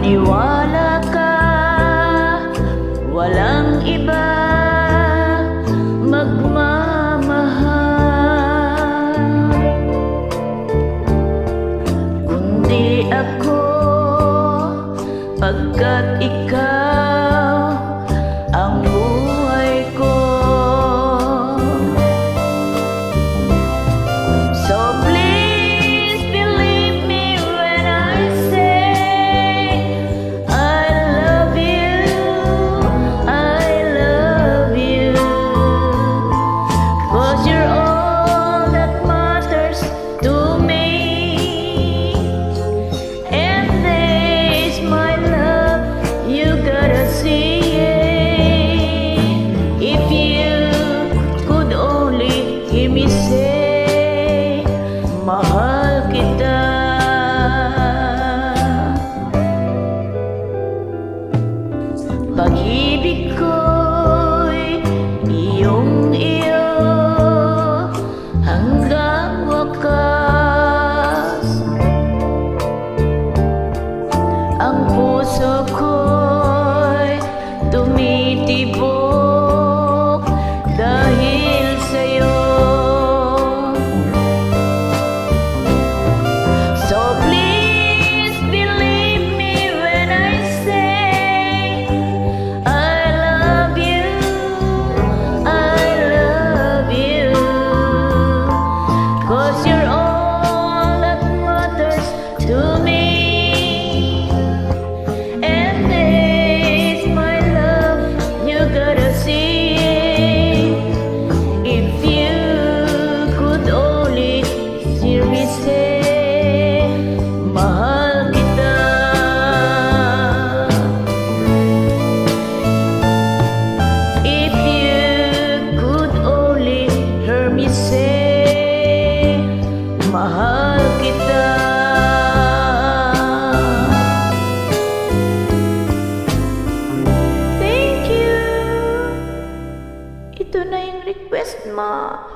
Maniwala ka, walang iba magmamahal kundi ako, pagkat ikaw ang buhay ko. So please believe me when I say I love you, I love you, 'cause you're all that matters to me. And this my love, you gotta see it. If you could only hear me say mahal kita. Pag-ibig ko'y iyong-iyo hanggang wakas. Ang puso ko'y tumitibok dahil sa'yo. So please believe me when I say I love you, I love you, 'cause you're all that matters to me. And this my love, you gotta see it. If you could only hear me say mahal kita. If you could only hear me say mahal kita. Thank you. Ito na yung request mo.